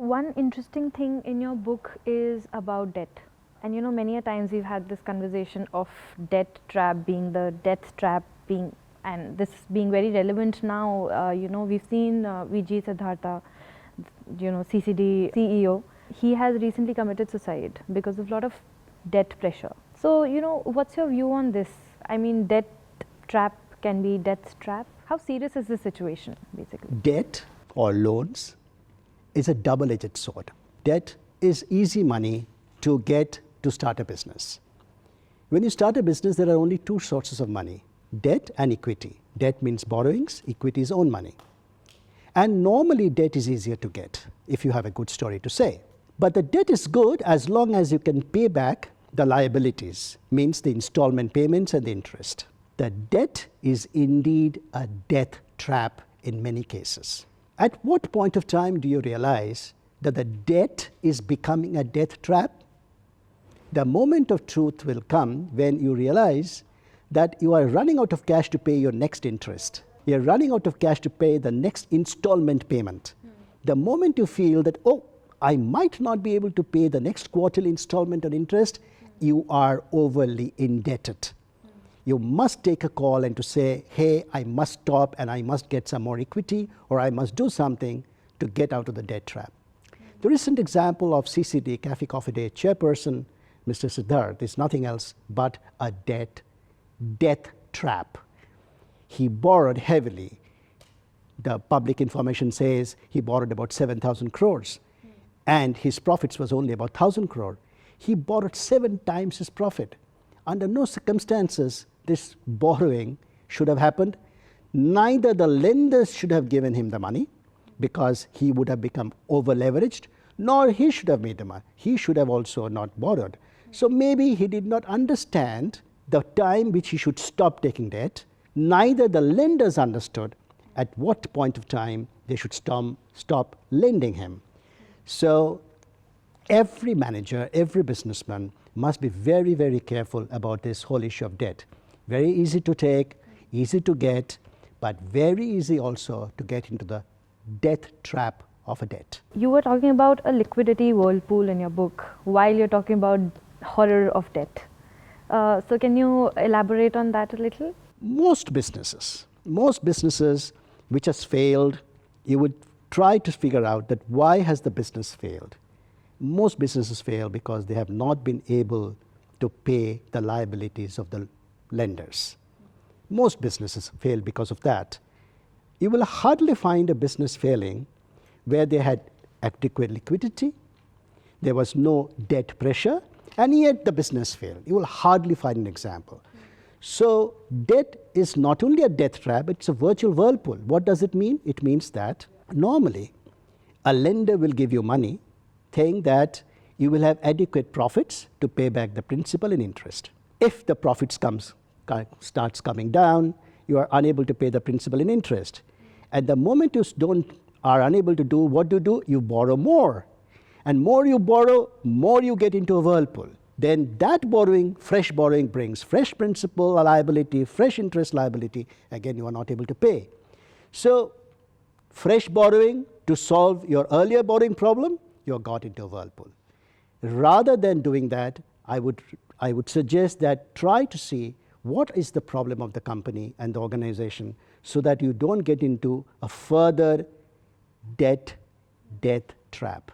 One interesting thing in your book is about debt. And many a times we've had this conversation of debt trap being the death trap being, and this being very relevant now. We've seen VG Siddhartha, CCD CEO. He has recently committed suicide because of a lot of debt pressure. So, what's your view on this? I mean, debt trap can be death trap. How serious is this situation, basically? Debt or loans is a double-edged sword. Debt is easy money to get to start a business. When you start a business, there are only two sources of money: debt and equity. Debt means borrowings, equity is own money. And normally debt is easier to get if you have a good story to say. But the debt is good as long as you can pay back the liabilities, means the installment payments and the interest. The debt is indeed a death trap in many cases. At what point of time do you realize that the debt is becoming a death trap? The moment of truth will come when you realize that you are running out of cash to pay your next interest. You're running out of cash to pay the next installment payment. The moment you feel that, oh, I might not be able to pay the next quarterly installment on interest, you are overly indebted. You must take a call and to say, hey, I must stop and I must get some more equity, or I must do something to get out of the debt trap. The recent example of CCD, Cafe Coffee Day chairperson, Mr. Siddharth, is nothing else but a death trap. He borrowed heavily. The public information says he borrowed about 7,000 crores and his profits was only about 1,000 crore. He borrowed 7 times his profit. Under no circumstances this borrowing should have happened. Neither the lenders should have given him the money because he would have become over leveraged, nor he should have made the money. He should have also not borrowed. So maybe he did not understand the time which he should stop taking debt. Neither the lenders understood at what point of time they should stop lending him. So every manager, every businessman must be very, very careful about this whole issue of debt. Very easy to take, easy to get, but very easy also to get into the death trap of a debt. You were talking about a liquidity whirlpool in your book while you're talking about horror of debt. So can you elaborate on that a little? Most businesses which has failed, you would try to figure out that why has the business failed. Most businesses fail because they have not been able to pay the liabilities of the lenders. Most businesses fail because of that. You will hardly find a business failing where they had adequate liquidity, there was no debt pressure, and yet the business failed. You will hardly find an example. So debt is not only a death trap, it's a virtual whirlpool. What does it mean? It means that normally a lender will give you money saying that you will have adequate profits to pay back the principal and interest. If the profits starts coming down, you are unable to pay the principal and interest. At the moment you are unable to do, what do? You borrow more. And more you borrow, more you get into a whirlpool. Then that borrowing, fresh borrowing brings fresh principal liability, fresh interest liability. Again, you are not able to pay. So fresh borrowing to solve your earlier borrowing problem, you got into a whirlpool. Rather than doing that, I would suggest that try to see what is the problem of the company and the organization so that you don't get into a further death trap.